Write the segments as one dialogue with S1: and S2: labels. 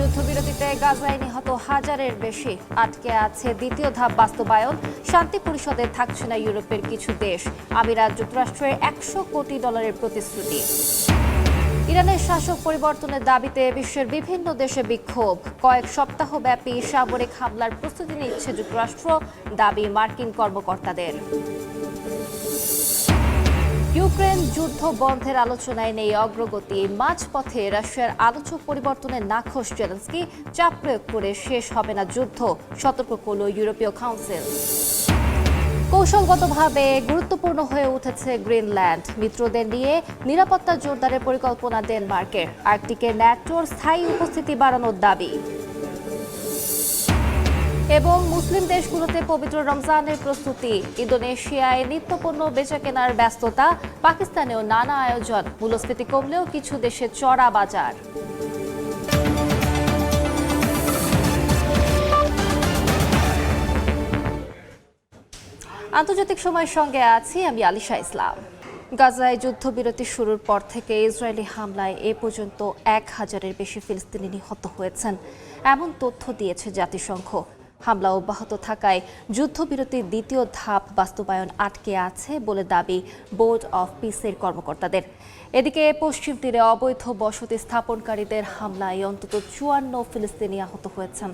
S1: যুদ্ধবিরতিতে গাজায় নিহত হাজারের বেশি, আটকে আছে দ্বিতীয় ধাপ বাস্তবায়ন। শান্তি পরিষদে থাকছে না ইউরোপের কিছু দেশ। আমিরাত যুক্তরাষ্ট্রের $100 কোটি প্রতিশ্রুতি। ইরানের শাসক পরিবর্তনের দাবিতে বিশ্বের বিভিন্ন দেশে বিক্ষোভ। কয়েক সপ্তাহব্যাপী সামরিক হামলার প্রস্তুতি নিচ্ছে যুক্তরাষ্ট্র, দাবি মার্কিন কর্মকর্তাদের। ইউক্রেন যুদ্ধ বন্ধের আলোচনায় নেই অগ্রগতি। মাঝপথে রাশিয়ার আলোচক পরিবর্তনের নাখোশ জেলেনস্কি, চাপ প্রয়োগ করে শেষ হবে না যুদ্ধ, সতর্ক করল ইউরোপীয় কাউন্সিল। কৌশলগতভাবে গুরুত্বপূর্ণ হয়ে উঠেছে গ্রিনল্যান্ড। মিত্রদের নিয়ে নিরাপত্তা জোরদারের পরিকল্পনা ডেনমার্কের। আর্কটিকে ন্যাটোর স্থায়ী উপস্থিতি বাড়ানোর দাবি। এবং মুসলিম দেশগুলোতে পবিত্র রমজানের প্রস্তুতি। ইন্দোনেশিয়ায় নিত্যপণ্য বেচাকেনার ব্যস্ততা, পাকিস্তানেও নানা আয়োজন। মূল্যস্ফীতি কমলেও কিছু দেশে চড়া বাজার। আন্তর্জাতিক সময়ের সঙ্গে আছি আমি আলিশা ইসলাম। গাজায় যুদ্ধবিরতি শুরুর পর থেকে ইসরায়েলি হামলায় এ পর্যন্ত 1000-এর বেশি ফিলিস্তিনি নিহত হয়েছেন, এমন তথ্য দিয়েছে জাতিসংঘ। হামলা অব্যাহত থাকায় যুদ্ধবিরতির দ্বিতীয় ধাপ বাস্তবায়ন আটকে আছে বলে দাবি বোর্ড অফ পিসের কর্মকর্তাদের। এদিকে পশ্চিম তীরে অবৈধ বসতি স্থাপনকারীদের হামলায় অন্তত 54 ফিলিস্তিনি আহত হয়েছেন।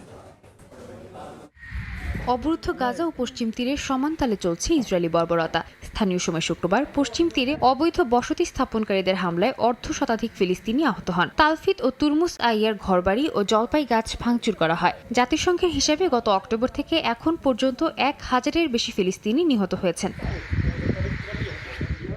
S2: অবরুদ্ধ গাজা ও পশ্চিম তীরে সমানতালে চলছে ইসরায়েলি বর্বরতা। স্থানীয় সময় শুক্রবার পশ্চিম তীরে অবৈধ বসতি স্থাপনকারীদের হামলায় অর্ধশতাধিক ফিলিস্তিনি আহত হন। তালফিত ও তুরমুস আইয়ার ঘরবাড়ি ও জলপাই গাছ ভাঙচুর করা হয়। জাতিসংঘের হিসাবে গত অক্টোবর থেকে এখন পর্যন্ত 1000-এর বেশি ফিলিস্তিনি নিহত হয়েছেন।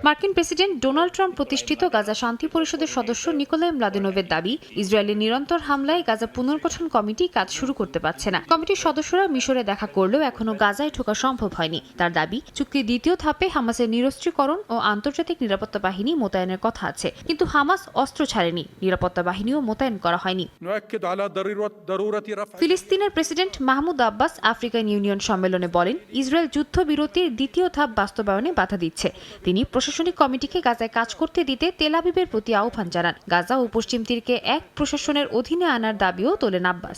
S2: মার্কিন প্রেসিডেন্ট ডোনাল্ড ট্রাম্প প্রতিষ্ঠিত গাজা শান্তি পরিষদের সদস্য নিকোলাই ম্লাদেনোভের দাবি, ইসরায়েলের নিরন্তর হামলায় গাজা পুনর্গঠন কমিটি কাজ শুরু করতে পারছে না। কমিটির সদস্যরা মিশরে দেখা করলেও এখনো গাজায় ঢোকা সম্ভব হয়নি। তার দাবি, চুক্তির দ্বিতীয় ধাপে হামাসের নিরস্ত্রীকরণ ও আন্তর্জাতিক নিরাপত্তা বাহিনী মোতায়েনের কথা আছে, কিন্তু হামাস অস্ত্র ছাড়েনি, নিরাপত্তা বাহিনীও মোতায়েন করা হয়নি। ফিলিস্তিনের president Mahmoud Abbas African union সম্মেলনে বলেন, ইসরায়েল যুদ্ধবিরতির দ্বিতীয় ধাপ বাস্তবায়নে বাধা দিচ্ছে। তিনি প্রশাসনিক কমিটিকে গাজায় কাজ করতে দিতে তেল আবিবের প্রতি আহ্বান জানান। গাজা ও পশ্চিম তীরকে এক প্রশাসনের অধীনে আনার দাবিও তোলেন আব্বাস।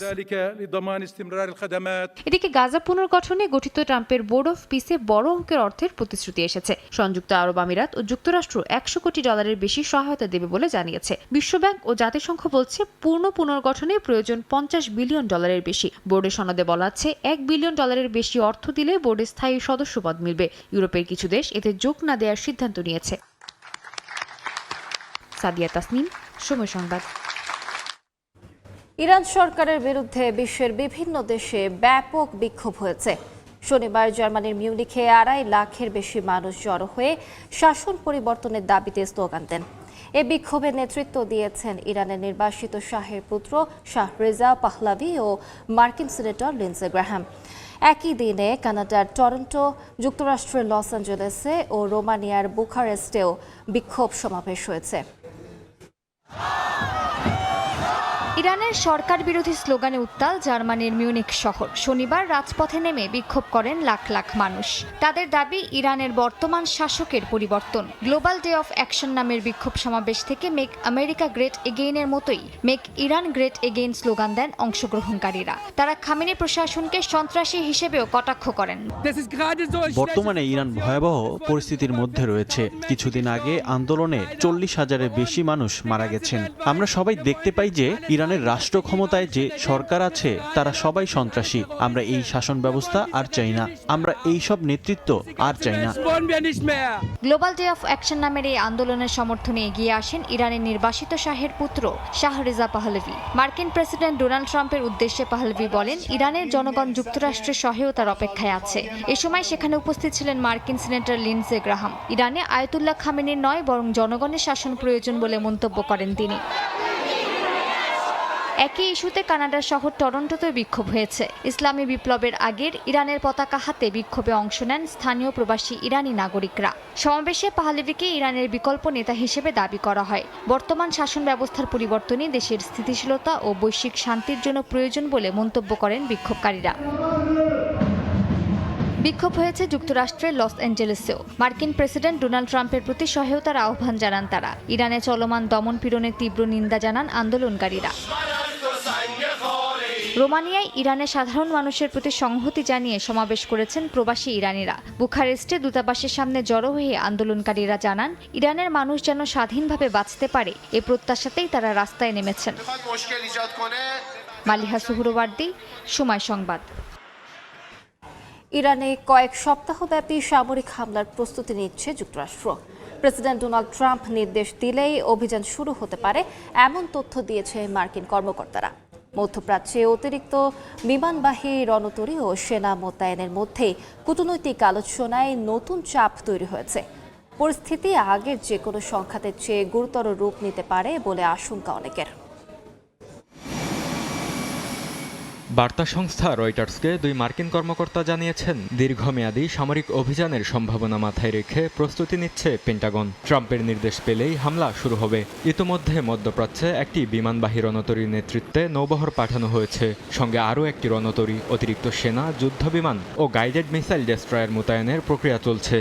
S2: এদিকে গাজা পুনর্গঠনে গঠিত ট্রাম্পের বোর্ড অফ পিসে বড় অঙ্কের অর্থের প্রতিশ্রুতি এসেছে। সংযুক্ত আরব আমিরাত ও যুক্তরাষ্ট্র $100 কোটি বেশি সহায়তা দেবে বলে জানিয়েছে। বিশ্বব্যাংক ও জাতিসংঘ বলছে পূর্ণ পুনর্গঠনে প্রয়োজন $50 বিলিয়ন বেশি। বোর্ডের সনদে বলা আছে $1 বিলিয়ন বেশি অর্থ দিলে বোর্ডের স্থায়ী সদস্যপদ মিলবে। ইউরোপের কিছু দেশ এতে যোগ না দেওয়ার সিদ্ধান্ত নিয়েছে। সাদিয়া তাসনিম, সময় সংবাদ।
S1: ইরান সরকারের বিরুদ্ধে বিশ্বের বিভিন্ন দেশে ব্যাপক বিক্ষোভ হয়েছে। শনিবার জার্মানির মিউনিখে 2.5 লাখের বেশি মানুষ জড়ো হয়ে শাসন পরিবর্তনের দাবিতে স্লোগান দেন। এ বিক্ষোভের নেতৃত্ব দিয়েছেন ইরানের নির্বাসিত শাহের পুত্র শাহ রেজা পাহলাভি ও মার্কিন সিনেটর লিন্ডসে গ্রাহাম। একই দিনে কানাডার টরন্টো, যুক্তরাষ্ট্রের লস অ্যাঞ্জেলেসে ও রোমানিয়ার বুখারেস্টেও বিক্ষোভ সমাবেশ হয়েছে।
S3: ইরানের সরকার বিরোধী স্লোগানে উত্তাল জার্মানির মিউনিখ শহর। শনিবার রাজপথে নেমে বিক্ষোভ করেন লাখ লাখ মানুষ। তাদের দাবি, ইরানের বর্তমান শাসকের পরিবর্তন। গ্লোবাল ডে অফ অ্যাকশন নামের বিক্ষোভ সমাবেশ থেকে মেক আমেরিকা গ্রেট এগেইনের মতোই make Iran great again slogan দেন অংশগ্রহণকারীরা। তারা খামেনি প্রশাসনকে সন্ত্রাসী হিসেবেও কটাক্ষ করেন।
S4: বর্তমানে ইরান ভয়াবহ পরিস্থিতির মধ্যে রয়েছে। কিছুদিন আগে আন্দোলনে 40,000-এর বেশি মানুষ মারা গেছেন। আমরা সবাই দেখতে পাই যে ইরানের রাষ্ট্র ক্ষমতায় যে সরকার আছে তারা সবাই সন্ত্রাসী। আমরা এই শাসন ব্যবস্থা আর চাই না, আমরা এই সব নেতৃত্ব আর চাই না।
S3: গ্লোবাল ডে অফ অ্যাকশন নামের এই আন্দোলনের সমর্থনে এগিয়ে আসেন ইরানের নির্বাসিত শাহের পুত্র শাহ রেজা পাহলভি। মার্কিন প্রেসিডেন্ট ডোনাল্ড ট্রাম্পের উদ্দেশ্যে পাহলভি বলেন, ইরানের জনগণ যুক্তরাষ্ট্রের সহায়তার অপেক্ষায় আছে। এ সময় সেখানে উপস্থিত ছিলেন মার্কিন সিনেটর লিন্ডসে গ্রাহাম। ইরানে আয়াতুল্লাহ খামেনির নয়, বরং জনগণের শাসন প্রয়োজন বলে মন্তব্য করেন তিনি। একই ইস্যুতে কানাডার শহর টরন্টোতে বিক্ষোভ হয়েছে। ইসলামী বিপ্লবের আগের ইরানের পতাকা হাতে বিক্ষোভে অংশ নেন স্থানীয় প্রবাসী ইরানি নাগরিকরা। সমাবেশে পাহলেভিকে ইরানের বিকল্প নেতা হিসেবে দাবি করা হয়। বর্তমান শাসন ব্যবস্থার পরিবর্তনই দেশের স্থিতিশীলতা ও বৈশ্বিক শান্তির জন্য প্রয়োজন বলে মন্তব্য করেন বিক্ষোভকারীরা। বিক্ষোভ হয়েছে যুক্তরাষ্ট্রের লস অ্যাঞ্জেলেসেও। মার্কিন প্রেসিডেন্ট ডোনাল্ড ট্রাম্পের প্রতি সহায়তার আহ্বান জানান তারা। ইরানে চলমান দমন পীড়নের তীব্র নিন্দা জানান আন্দোলনকারীরা। রোমানিয়ায় ইরানের সাধারণ মানুষের প্রতি সংহতি জানিয়ে সমাবেশ করেছেন প্রবাসী ইরানিরা। বুখারেস্টে দূতাবাসের সামনে জড়ো হয়ে আন্দোলনকারীরা জানান, ইরানের মানুষ যেন স্বাধীনভাবে বাঁচতে পারে এ প্রত্যাশাতেই তারা রাস্তায় নেমেছেন। মালিহা সুহরওয়ার্দী, সময় সংবাদ।
S1: ইরানে কয়েক সপ্তাহব্যাপী সামরিক হামলার প্রস্তুতি নিচ্ছে যুক্তরাষ্ট্র। প্রেসিডেন্ট ডোনাল্ড ট্রাম্প নির্দেশ দিলেই অভিযান শুরু হতে পারে এমন তথ্য দিয়েছে মার্কিন কর্মকর্তারা। মধ্যপ্রাচ্যে অতিরিক্ত বিমানবাহী রণতরী ও সেনা মোতায়েনের মধ্যে কূটনৈতিক আলোচনায় নতুন চাপ তৈরি হয়েছে। পরিস্থিতি আগের যে কোনো সংঘাতের চেয়ে গুরুতর রূপ নিতে পারে বলে আশঙ্কা অনেকের।
S5: বার্তা সংস্থা রয়টার্সকে দুই মার্কিন কর্মকর্তা জানিয়েছেন, দীর্ঘমেয়াদী সামরিক অভিযানের সম্ভাবনা মাথায় রেখে প্রস্তুতি নিচ্ছে পেন্টাগন। ট্রাম্পের নির্দেশ পেলেই হামলা শুরু হবে। ইতোমধ্যে মধ্যপ্রাচ্যে একটি বিমানবাহী রণতরীর নেতৃত্বে নৌবহর পাঠানো হয়েছে, সঙ্গে আরও একটি রণতরী, অতিরিক্ত সেনা, যুদ্ধবিমান ও গাইডেড মিসাইল ডেস্ট্রয়ার মোতায়েনের প্রক্রিয়া চলছে।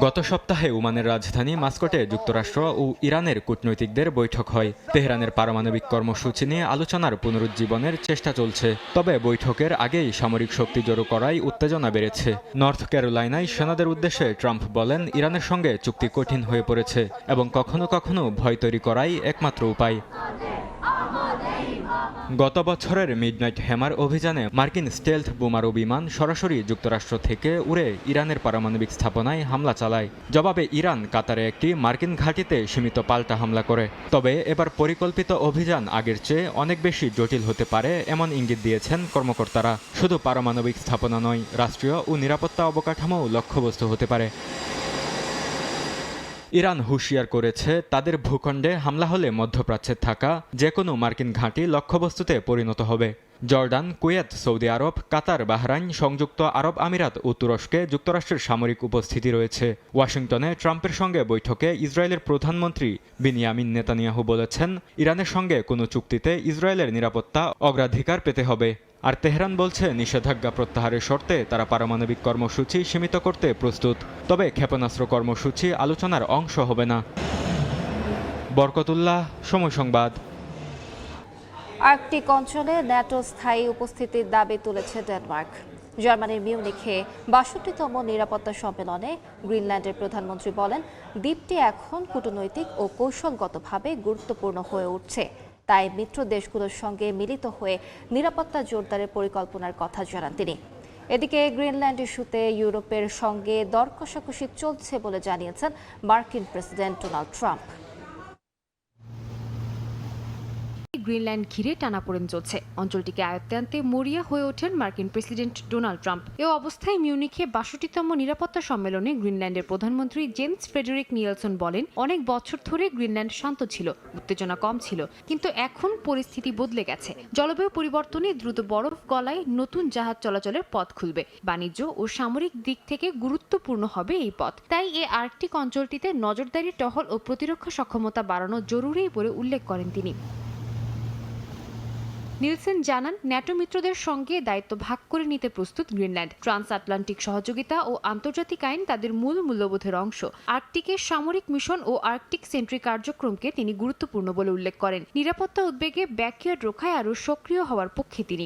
S5: গত সপ্তাহে ওমানের রাজধানী মাস্কটে যুক্তরাষ্ট্র ও ইরানের কূটনৈতিকদের বৈঠক হয়। তেহরানের পারমাণবিক কর্মসূচি নিয়ে আলোচনার পুনরুজ্জীবনের চেষ্টা চলছে। তবে বৈঠকের আগেই সামরিক শক্তি জড়ো করায় উত্তেজনা বেড়েছে। নর্থ ক্যারোলাইনায় সেনাদের উদ্দেশ্যে ট্রাম্প বলেন, ইরানের সঙ্গে চুক্তি কঠিন হয়ে পড়েছে এবং কখনো কখনো ভয় তৈরি করাই একমাত্র উপায়। গত বছরের মিডনাইট হ্যামার অভিযানে মার্কিন স্টেলথ বোমারু বিমান সরাসরি যুক্তরাষ্ট্র থেকে উড়ে ইরানের পারমাণবিক স্থাপনায় হামলা চালায়। জবাবে ইরান কাতারে একটি মার্কিন ঘাঁটিতে সীমিত পাল্টা হামলা করে। তবে এবার পরিকল্পিত অভিযান আগের চেয়ে অনেক বেশি জটিল হতে পারে এমন ইঙ্গিত দিয়েছেন কর্মকর্তারা। শুধু পারমাণবিক স্থাপনা নয়, রাষ্ট্রীয় ও নিরাপত্তা অবকাঠামোও লক্ষ্যবস্তু হতে পারে। ইরান হুঁশিয়ার করেছে, তাদের ভূখণ্ডে হামলা হলে মধ্যপ্রাচ্যে থাকা যে কোনো মার্কিন ঘাঁটি লক্ষ্যবস্তুতে পরিণত হবে। জর্ডান, কুয়েত, সৌদি আরব, কাতার, বাহরাইন, সংযুক্ত আরব আমিরাত ও তুরস্কে যুক্তরাষ্ট্রের সামরিক উপস্থিতি রয়েছে। ওয়াশিংটনে ট্রাম্পের সঙ্গে বৈঠকে ইসরায়েলের প্রধানমন্ত্রী বিনিয়ামিন নেতানিয়াহু বলেছেন, ইরানের সঙ্গে কোনো চুক্তিতে ইসরায়েলের নিরাপত্তা অগ্রাধিকার পেতে হবে। আর তেহরান বলছে, নিষেধাজ্ঞা প্রত্যাহারের শর্তে তারা পারমাণবিক কর্মসূচি সীমিত করতে প্রস্তুত। তবে ক্ষেপণাস্ত্র কর্মসূচি আলোচনার অংশ হবে না। বরকতুল্লাহ, সময় সংবাদ।
S1: আর্কটিক অঞ্চলে ন্যাটো স্থায়ী উপস্থিতির দাবি তুলেছে ডেনমার্ক। জার্মানির মিউনিখে ৬২তম নিরাপত্তা সম্মেলনে গ্রিনল্যান্ডের প্রধানমন্ত্রী বলেন, দ্বীপটি এখন কূটনৈতিক ও কৌশলগতভাবে গুরুত্বপূর্ণ হয়ে উঠছে। তাই মিত্র দেশগুলোর সঙ্গে মিলিত হয়ে নিরাপত্তা জোরদারের পরিকল্পনার কথা জানান তিনি। এদিকে গ্রিনল্যান্ড ইস্যুতে ইউরোপের সঙ্গে দর কষাকষি চলছে বলে জানিয়েছেন মার্কিন প্রেসিডেন্ট ডোনাল্ড ট্রাম্প।
S2: গ্রিনল্যান্ড ঘিরে টানাপোড়েন চলছে। অঞ্চলটিকে আয়ত্তে আনতে মরিয়া হয়ে ওঠেন মার্কিন প্রেসিডেন্ট ডোনাল্ড ট্রাম্প। এ অবস্থায় মিউনিখে ৬২তম নিরাপত্তা সম্মেলনে গ্রিনল্যান্ডের প্রধানমন্ত্রী জেন্স ফ্রেডেরিক নিয়েলসন বলেন, অনেক বছর ধরে গ্রিনল্যান্ড শান্ত ছিল, উত্তেজনা কম ছিল, কিন্তু এখন পরিস্থিতি বদলে গেছে। জলবায়ু পরিবর্তনে দ্রুত বরফ গলায় নতুন জাহাজ চলাচলের পথ খুলবে। বাণিজ্য ও সামরিক দিক থেকে গুরুত্বপূর্ণ হবে এই পথ। তাই এই আর্কটিক অঞ্চলটিতে নজরদারি, টহল ও প্রতিরক্ষা সক্ষমতা বাড়ানো জরুরি বলে উল্লেখ করেন তিনি। নিলসেন জানান, ন্যাটো মিত্রদের সঙ্গে দায়িত্ব ভাগ করে নিতে প্রস্তুত গ্রিনল্যান্ড। ট্রান্স আটলান্টিক সহযোগিতা ও আন্তর্জাতিক আইন তাদের মূল মূল্যবোধের অংশ। আর্কটিকের সামরিক মিশন ও আর্কটিক সেন্ট্রি কার্যক্রমকে তিনি গুরুত্বপূর্ণ বলে উল্লেখ করেন। নিরাপত্তা উদ্বেগে ব্যাকইয়ার্ড রক্ষায় আরও সক্রিয় হওয়ার পক্ষে তিনি।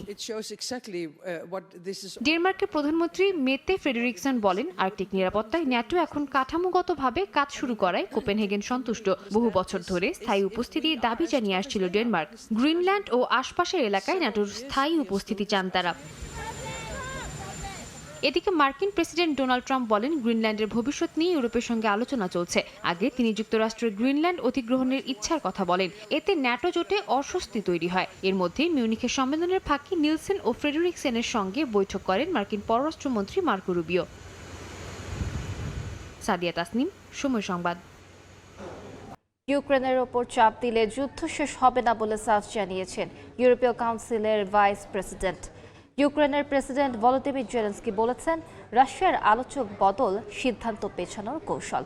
S2: ডেনমার্কের প্রধানমন্ত্রী মেতে ফ্রেডেরিকসন বলেন, আর্কটিক নিরাপত্তায় ন্যাটো এখন কাঠামোগতভাবে কাজ শুরু করায় কোপেনহেগেন সন্তুষ্ট। বহু বছর ধরে স্থায়ী উপস্থিতির দাবি জানিয়ে আসছিল ডেনমার্ক। গ্রিনল্যান্ড ও আশপাশের এলাকায় ন্যাটোর স্থায়ী উপস্থিতি চান তারা। এদিকে মার্কিন প্রেসিডেন্ট ডোনাল্ড ট্রাম্প বলেন, গ্রিনল্যান্ডের ভবিষ্যৎ নিয়ে ইউরোপের সঙ্গে আলোচনা চলছে। আগে তিনি যুক্তরাষ্ট্রের গ্রিনল্যান্ড অধিগ্রহণের ইচ্ছার কথা বলেন। এতে ন্যাটো জোটে অস্বস্তি তৈরি হয়। এর মধ্যে মিউনিখের সম্মেলনের ফাঁকে নিলসেন ও ফ্রেডেরিকসেনের সঙ্গে বৈঠক করেন মার্কিন পররাষ্ট্রমন্ত্রী মার্কো রুবিও। সাদিয়া তাসনিম, সময় সংবাদ।
S1: ইউক্রেনের ওপর চাপ দিলে যুদ্ধ শেষ হবে না বলে সাফ জানিয়েছেন ইউরোপীয় কাউন্সিলের ভাইস প্রেসিডেন্ট। ইউক্রেনের প্রেসিডেন্ট ভলোদিমির জেলেনস্কি বলেছেন, রাশিয়ার আলোচক বদল সিদ্ধান্ত পেছানোর কৌশল।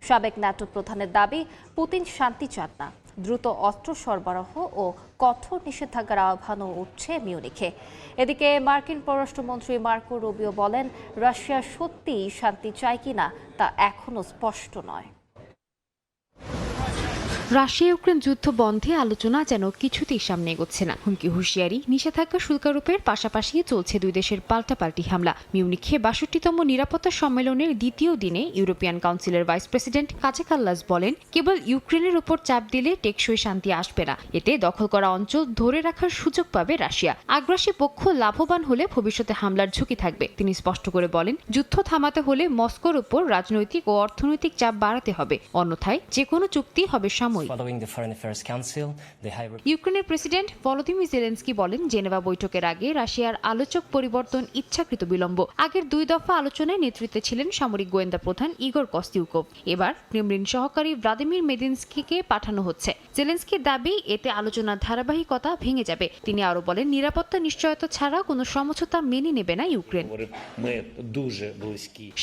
S1: সাবেক ন্যাটো প্রধানের দাবি, পুতিন শান্তি চান না, দ্রুত অস্ত্র সরবরাহ ও কঠোর নিষেধাজ্ঞার আহ্বানও উঠছে মিউনিখে। এদিকে মার্কিন পররাষ্ট্রমন্ত্রী মার্কো রুবিও বলেন, রাশিয়া সত্যিই শান্তি চায় কিনা তা এখনো স্পষ্ট নয়।
S2: রাশিয়া ইউক্রেন যুদ্ধ বন্ধে আলোচনা যেন কিছুতেই সামনে এগোচ্ছে না। হুমকি হুঁশিয়ারি, নিষেধাজ্ঞা শুল্কারোপের পাশাপাশি চলছে দুই দেশের পাল্টাপাল্টি হামলা। মিউনিখে ৬২তম নিরাপত্তা সম্মেলনের দ্বিতীয় দিনে ইউরোপিয়ান কাউন্সিলের ভাইস প্রেসিডেন্ট কাজে কাল্লাস বলেন, কেবল ইউক্রেনের উপর চাপ দিলে টেকসই শান্তি আসবে না। এতে দখল করা অঞ্চল ধরে রাখার সুযোগ পাবে রাশিয়া। আগ্রাসী পক্ষ লাভবান হলে ভবিষ্যতে হামলার ঝুঁকি থাকবে। তিনি স্পষ্ট করে বলেন, যুদ্ধ থামাতে হলে মস্কোর উপর রাজনৈতিক ও অর্থনৈতিক চাপ বাড়াতে হবে, অন্যথায় যে কোনো চুক্তি হবে সাময়িক। ইউক্রেনের প্রেসিডেন্ট ভলোদিমির জেলেনস্কি বলেন, জেনেভা বৈঠকের আগে রাশিয়ার আলোচক পরিবর্তন ইচ্ছাকৃত বিলম্ব। আগের 2 দফা আলোচনায় নেতৃত্বে ছিলেন সামরিক গোয়েন্দা প্রধান ইগর কস্তিউকোভ। এবার ক্রেমলিন সহকারী ভ্লাদিমির মেদিনস্কিকে পাঠানো হচ্ছে। জেলেনস্কির দাবি, এতে আলোচনার ধারাবাহিকতা ভেঙে যাবে। তিনি আরো বলেন, নিরাপত্তা নিশ্চয়তা ছাড়া কোনো সমঝোতা মেনে নেবে না ইউক্রেন।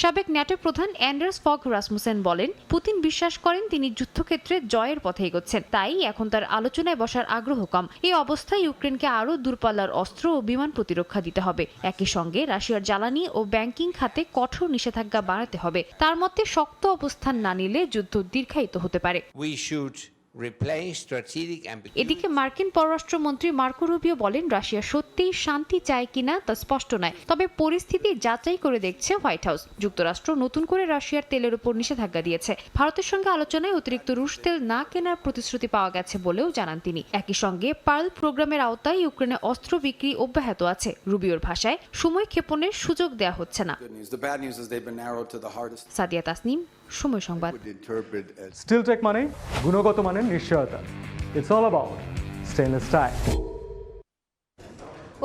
S2: সাবেক ন্যাটো প্রধান অ্যান্ডার্স ফগ রাসমুসেন বলেন, পুতিন বিশ্বাস করেন তিনি যুদ্ধক্ষেত্রে জয়ের পথে এগোচ্ছেন, তাই এখন তার আলোচনায় বসার আগ্রহ কম। এই অবস্থায় ইউক্রেনকে আরও দূরপাল্লার অস্ত্র ও বিমান প্রতিরক্ষা দিতে হবে। একই সঙ্গে রাশিয়ার জ্বালানি ও ব্যাংকিং খাতে কঠোর নিষেধাজ্ঞা বাড়াতে হবে। তার মতে শক্ত অবস্থান না নিলে যুদ্ধ দীর্ঘায়িত হতে পারে। এদিকে মার্কিন পররাষ্ট্রমন্ত্রী মার্কো রুবিও বলেন, রাশিয়া সত্যিই শান্তি চায় কিনা তা স্পষ্ট নয়, তবে পরিস্থিতি যাচাই করে দেখছে হোয়াইট হাউস। যুক্তরাষ্ট্র নতুন করে রাশিয়ার তেলের উপর নিষেধাজ্ঞা দিয়েছে। ভারতের সঙ্গে আলোচনায় অতিরিক্ত রুশ তেল না কেনার প্রতিশ্রুতি পাওয়া গেছে বলেও জানান তিনি। একই সঙ্গে পার্ল প্রোগ্রামের আওতায় ইউক্রেনে অস্ত্র বিক্রি অব্যাহত আছে। রুবিওর ভাষায়, সময় ক্ষেপণের সুযোগ দেয়া হচ্ছে না। সাদিয়া তাসনিম, সময় সংবাদ।
S6: স্টিলটেক মানে গুণগত মানের নিশ্চয়তা। It's all about stainless style.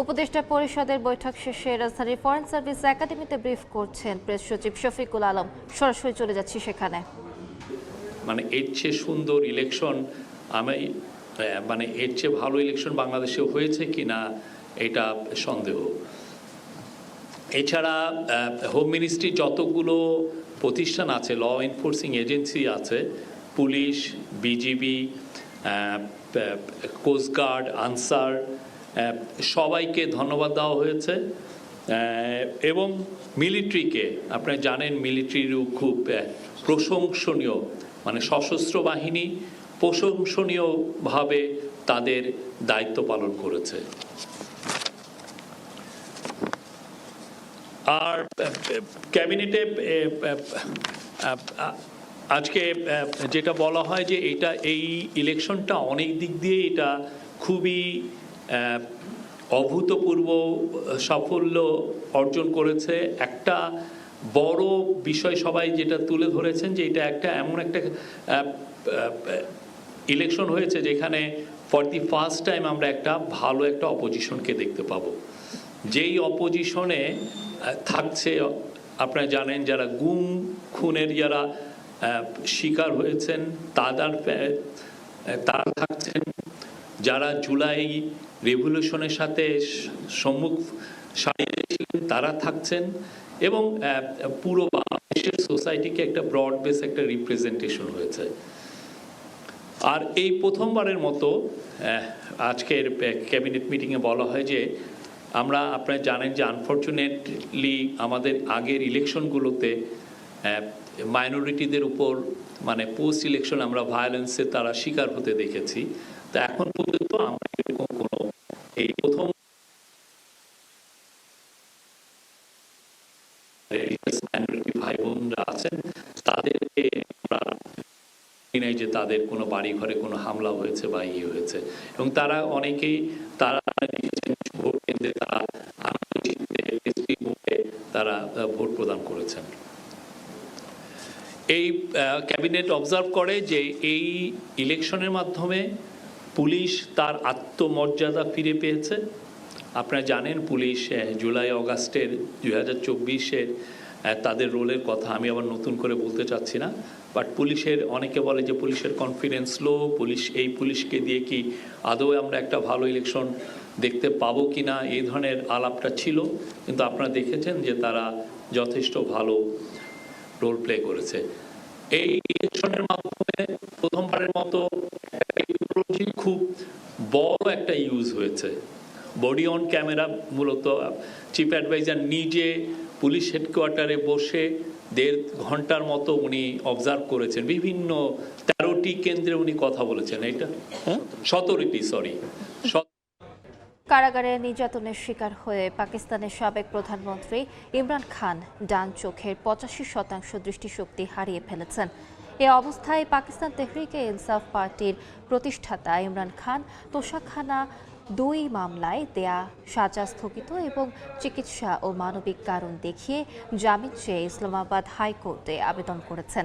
S1: উপদেষ্টা পরিষদের বৈঠক শেষে রাজধানীর ফরেন সার্ভিস একাডেমিতে ব্রিফ করছেন প্রেস সচিব শফিকুল আলম। সরাসরি চলে যাচ্ছি সেখানে।
S7: মানে এর চেয়ে সুন্দর ইলেকশন এর চেয়ে ভালো ইলেকশন বাংলাদেশে হয়েছে কিনা এটা সন্দেহ। এছাড়া হোম মিনিস্ট্রি যতগুলো প্রতিষ্ঠান আছে, ল এনফোর্সিং এজেন্সি আছে, পুলিশ, বিজিবি, কোস্টগার্ড, আনসার, সবাইকে ধন্যবাদ দেওয়া হয়েছে। এবং মিলিটারিকে, আপনারা জানেন মিলিটারিরও খুব প্রশংসনীয়, মানে সশস্ত্র বাহিনী প্রশংসনীয়ভাবে তাদের দায়িত্ব পালন করেছে। আর ক্যাবিনেটে আজকে যেটা বলা হয় যে এই ইলেকশনটা অনেক দিক দিয়ে এটা খুবই অভূতপূর্ব সাফল্য অর্জন করেছে। একটা বড় বিষয় সবাই যেটা তুলে ধরেছেন যে এটা এমন একটা ইলেকশন হয়েছে যেখানে ফর দি ফার্স্ট টাইম আমরা একটা ভালো একটা অপোজিশনকে দেখতে পাবো। যেই অপোজিশনে থাকছে, আপনারা জানেন যারা গুম খুনের যারা শিকার হয়েছেন তারা থাকছেন, যারা জুলাই রেভলিউশনের সাথে সম্মুখ সারিয়ে ছিলেন তারা থাকছেন, এবং পুরো বাংলাদেশের সোসাইটিকে একটা ব্রড বেস একটা রিপ্রেজেন্টেশন হয়েছে। আর এই প্রথমবারের মতো আজকের ক্যাবিনেট মিটিংয়ে বলা হয় যে আপনারা জানেন যে আনফরচুনেটলি আমাদের আগের ইলেকশনগুলোতে মাইনরিটিদের উপর মানে পোস্ট ইলেকশন আমরা ভায়োলেন্সে তারা শিকার হতে দেখেছি। তো এখন পর্যন্ত আমরা এরকম কোনো এই প্রথম মাইনরিটি ভাই বোনরা আছেন তাদেরকে আমরা নাই যে তাদের কোনো বাড়ি ঘরে কোনো হামলা হয়েছে বা হয়েছে, এবং তারা অনেকেই ভোট কেন্দ্রে তারা ভোট প্রদান করেছেন। এই ক্যাবিনেট অবজার্ভ করে যে এই ইলেকশনের মাধ্যমে পুলিশ তার আত্মমর্যাদা ফিরে পেয়েছে। আপনারা জানেন পুলিশ জুলাই অগাস্টের 2024-এর তাদের রোলের কথা আমি আবার নতুন করে বলতে চাচ্ছি না, বাট পুলিশের অনেকে বলে যে পুলিশের কনফিডেন্স লো, পুলিশকে দিয়ে কি আদৌ আমরা একটা ভালো ইলেকশন দেখতে পাবো কি না, এই ধরনের আলাপটা ছিল। কিন্তু আপনারা দেখেছেন যে তারা যথেষ্ট ভালো রোল প্লে করেছে। এই ইলেকশনের মাধ্যমে প্রথমবারের মতো টেকনোলজি খুব বড় একটা ইউজ হয়েছে। বডি অন ক্যামেরা, মূলত চিফ অ্যাডভাইজার নিজে পুলিশ হেডকোয়ার্টারে বসে 1.5 ঘন্টার মতো উনি অবজার্ভ করেছেন, বিভিন্ন 13টি কেন্দ্রে উনি কথা বলেছেন। এটা 17টি, সরি।
S1: কারাগারে নির্যাতনের শিকার হয়ে পাকিস্তানের সাবেক প্রধানমন্ত্রী ইমরান খান ডান চোখের 85% দৃষ্টিশক্তি হারিয়ে ফেলেছেন। এ অবস্থায় পাকিস্তান তেহরিকে ইনসাফ পার্টির প্রতিষ্ঠাতা ইমরান খান তোষাখানা 2 মামলায় দেয়া সাজা স্থগিত এবং চিকিৎসা ও মানবিক কারণ দেখিয়ে জামিন চেয়ে ইসলামাবাদ হাইকোর্টে আবেদন করেছেন।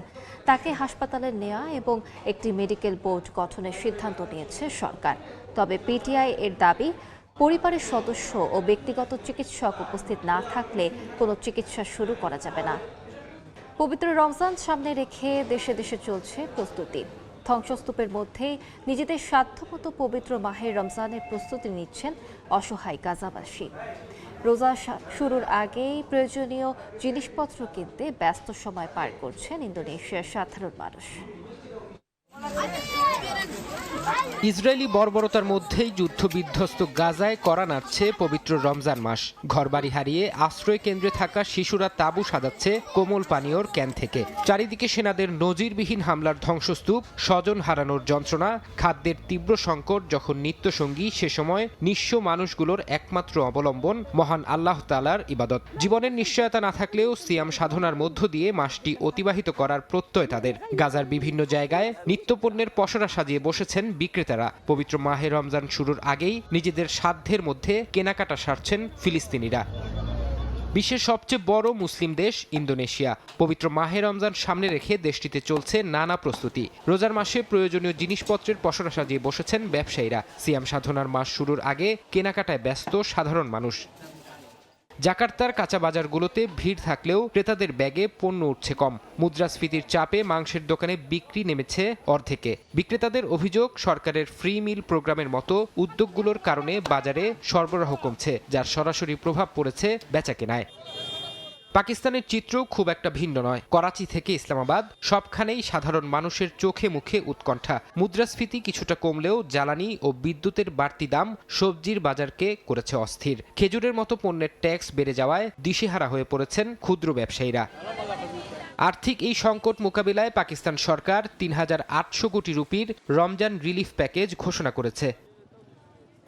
S1: তাকে হাসপাতালে নেওয়া এবং একটি মেডিকেল বোর্ড গঠনের সিদ্ধান্ত নিয়েছে সরকার। তবে পিটিআই এর দাবি, পরিবারের সদস্য ও ব্যক্তিগত চিকিৎসক উপস্থিত না থাকলে কোনো চিকিৎসা শুরু করা যাবে না। পবিত্র রমজান সামনে রেখে দেশে দেশে চলছে প্রস্তুতি। ধ্বংসস্তূপের মধ্যেই নিজেদের সাধ্যমতো পবিত্র মাহের রমজানের প্রস্তুতি নিচ্ছেন অসহায় গাজাবাসী। রোজা শুরুর আগেই প্রয়োজনীয় জিনিসপত্র কিনতে ব্যস্ত সময় পার করছেন ইন্দোনেশিয়ার সাধারণ মানুষ।
S8: ইসরায়েলি বর্বরতার মধ্যেই যুদ্ধবিধ্বস্ত গাজায় কড়া নাড়ছে পবিত্র রমজান মাস। ঘরবাড়ি হারিয়ে আশ্রয় কেন্দ্রে থাকা শিশুরা তাঁবু সাজাচ্ছে কোমল পানীয়র ক্যান থেকে। চারিদিকে সেনাদের নজিরবিহীন হামলার ধ্বংসস্তূপ, স্বজন হারানোর যন্ত্রণা, খাদ্যের তীব্র সংকট যখন নিত্যসঙ্গী, সে সময় নিঃস্ব মানুষগুলোর একমাত্র অবলম্বন মহান আল্লাহ তাআলার ইবাদত। জীবনের নিশ্চয়তা না থাকলেও সিয়াম সাধনার মধ্য দিয়ে মাসটি অতিবাহিত করার প্রত্যয় তাদের। গাজার বিভিন্ন জায়গায় নিত্যপণ্যের পসরা সাজিয়ে বসেছেন বিক্রেতারা। পবিত্র মাহে রমজান শুরুর আগেই নিজেদের সাধ্যের মধ্যে কেনাকাটা সারছেন ফিলিস্তিনিরা। বিশ্বের সবচেয়ে বড় মুসলিম দেশ ইন্দোনেশিয়া। পবিত্র মাহে রমজান সামনে রেখে দেশটিতে চলছে নানা প্রস্তুতি। রোজার মাসে প্রয়োজনীয় জিনিসপত্রের পসরা সাজিয়ে বসেছেন ব্যবসায়ীরা। সিয়াম সাধনার মাস শুরুর আগে কেনাকাটায় ব্যস্ত সাধারণ মানুষ। জাকার্তার কাঁচা বাজারগুলোতে ভিড় থাকলেও ক্রেতাদের ব্যাগে পণ্য উঠছে কম। মুদ্রাস্ফীতির চাপে মাংসের দোকানে বিক্রি নেমেছে অর্ধেকে। বিক্রেতাদের অভিযোগ, সরকারের ফ্রি মিল প্রোগ্রামের মতো উদ্যোগগুলোর কারণে বাজারে সরবরাহ কমছে, যার সরাসরি প্রভাব পড়েছে বেচাকেনায়। পাকিস্তানের চিত্র খুব একটা ভিন্ন নয়। করাচি থেকে ইসলামাবাদ, সবখানেই সাধারণ মানুষের চোখে মুখে উৎকণ্ঠা। মুদ্রাস্ফীতি কিছুটা কমলেও জ্বালানি ও বিদ্যুতের বাড়তি দাম সবজির বাজারকে করেছে অস্থির। খেজুরের মতো পণ্যের ট্যাক্স বেড়ে যাওয়ায় দিশেহারা হয়ে পড়েছেন ক্ষুদ্র ব্যবসায়ীরা। আর্থিক এই সংকট মোকাবিলায় পাকিস্তান সরকার ৩,৮০০ কোটি রুপির রমজান রিলিফ প্যাকেজ ঘোষণা করেছে।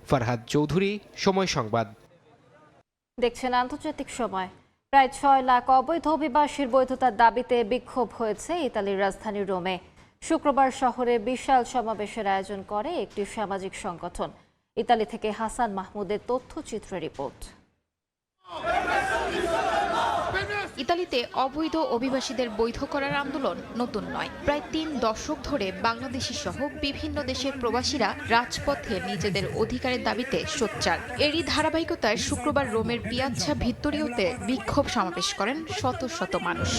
S8: ফরহাদ চৌধুরী, সময় সংবাদ।
S1: দেখছেন আন্তর্জাতিক সময়। প্রায় ৬ লাখ অবৈধ অভিবাসীর বৈধতার দাবিতে বিক্ষোভ হয়েছে ইতালির রাজধানী রোমে। শুক্রবার শহরে বিশাল সমাবেশের আয়োজন করে একটি সামাজিক সংগঠন। ইতালি থেকে হাসান মাহমুদের তথ্যচিত্র রিপোর্ট।
S9: ইতালিতে অবৈধ অভিবাসীদের বৈধ করার আন্দোলন নতুন নয়। প্রায় ৩ দশক ধরে বাংলাদেশি সহ বিভিন্ন দেশের প্রবাসীরা রাজপথে নিজেদের অধিকারের দাবিতে সোচ্চার। এরই ধারাবাহিকতায় শুক্রবার রোমের পিয়াজ্জা ভিত্তোরিওতে বিক্ষোভ সমাবেশ করেন শত শত মানুষ।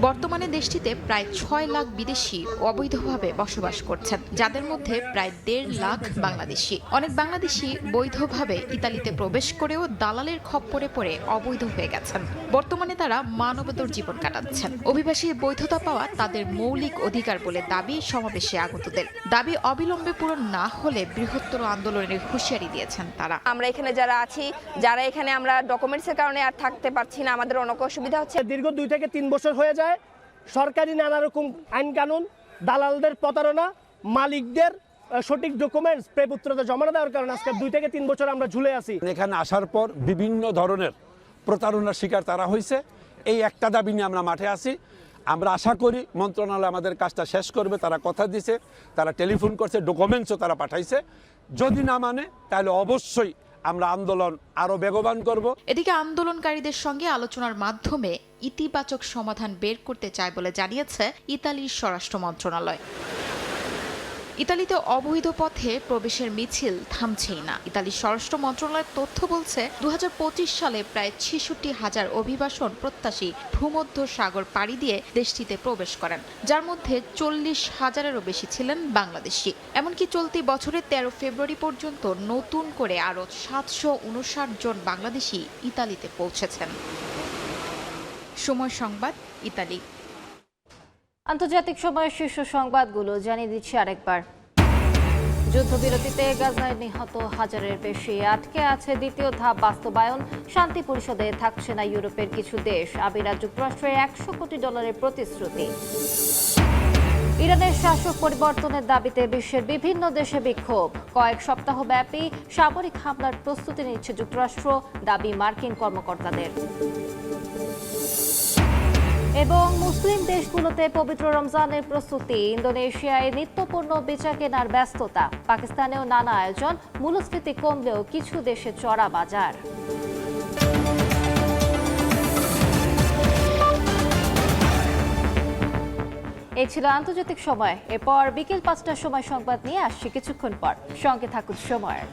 S9: বর্তমানে দেশটিতে প্রায় ৬ লাখ বিদেশি অবৈধভাবে বসবাস করছেন, যাদের মধ্যে প্রায় ১.৫ লাখ বাংলাদেশি। অনেক বাংলাদেশি বৈধভাবে ইতালিতে প্রবেশ করেও দালালের খপ্পরে পড়ে অবৈধ হয়ে গেছেন। বর্তমানে তারা মানবেতর জীবন কাটাচ্ছেন। অভিবাসীর বৈধতা পাওয়া তাদের মৌলিক অধিকার বলে দাবি সমাবেশে আগতদের। দাবি অবিলম্বে পূরণ না হলে বৃহত্তর আন্দোলনের হুঁশিয়ারি দিয়েছেন তারা।
S10: আমরা এখানে যারা আছি, যারা এখানে আমরা ডকুমেন্টসের কারণে আর থাকতে পারছি না, আমাদের অনেক অসুবিধা হচ্ছে।
S11: দীর্ঘ 2 থেকে 3 বছর হয়ে যায়। সরকারি নানা রকম আইন কানুন, দালালদের প্রতারণা, মালিকদের সঠিক ডকুমেন্টস প্রেপুত্রতা জমা না দেওয়ার কারণে আজকে 2 থেকে 3 বছর আমরা ঝুলে আছি।
S12: এখানে আসার পর বিভিন্ন ধরনের প্রতারণার শিকার তারা হয়েছে। এই একটা দাবি নিয়ে আমরা মাঠে আছি। আমরা আশা করি মন্ত্রণালয় আমাদের কাজটা শেষ করবে। তারা কথা দিয়েছে, তারা টেলিফোন করছে, ডকুমেন্টসও তারা পাঠাইছে। যদি না মানে তাহলে অবশ্যই আমরা আন্দোলন আরো বেগবান করব।
S9: এদিকে আন্দোলনকারীদের সঙ্গে আলোচনার মাধ্যমে ইতিবাচক সমাধান বের করতে চায় বলে জানিয়েছে ইতালির স্বরাষ্ট্র মন্ত্রণালয়। ইতালিতে অবৈধ পথে প্রবেশের মিছিল থামছেই না। ইতালির স্বরাষ্ট্র মন্ত্রণালয়ের তথ্য বলছে ২০২৫ সালে প্রায় ৬৬,০০০ অভিবাসন প্রত্যাশী ভূমধ্য সাগর পাড়ি দিয়ে দেশটিতে প্রবেশ করেন, যার মধ্যে ৪০,০০০-এরও বেশি ছিলেন বাংলাদেশি। এমনকি চলতি বছরের ১৩ ফেব্রুয়ারি পর্যন্ত নতুন করে আরও ৭৫৯ জন বাংলাদেশি ইতালিতে পৌঁছেছেন। সময় সংবাদ, ইতালি।
S1: আন্তর্জাতিক সময়ের শীর্ষ সংবাদগুলো জানিয়ে দিচ্ছি আরেকবার। যুদ্ধবিরতিতে গাজায় নিহত হাজারের বেশি, আটকে আছে দ্বিতীয় ধাপ বাস্তবায়ন। শান্তি পরিষদে থাকছে না ইউরোপের কিছু দেশ। আমিরাত যুক্তরাষ্ট্রের $100 কোটি প্রতিশ্রুতি। ইরানের শাসক পরিবর্তনের দাবিতে বিশ্বের বিভিন্ন দেশে বিক্ষোভ। কয়েক সপ্তাহ ব্যাপী সামরিক হামলার প্রস্তুতি নিচ্ছে যুক্তরাষ্ট্র, দাবি মার্কিন কর্মকর্তাদের। এবং মুসলিম দেশগুলোতে পবিত্র রমজানের প্রস্তুতি। ইন্দোনেশিয়ায় নিত্যপণ্য বেচা কেনার ব্যস্ততা। পাকিস্তানেও নানা আয়োজন। মূল্যস্ফীতি কমলেও কিছু দেশে চড়া বাজার। এই ছিল আন্তর্জাতিক সময়। এরপর বিকেল 5টার সময় সংবাদ নিয়ে আসছি কিছুক্ষণ পর। সঙ্গে থাকুন সময়ের।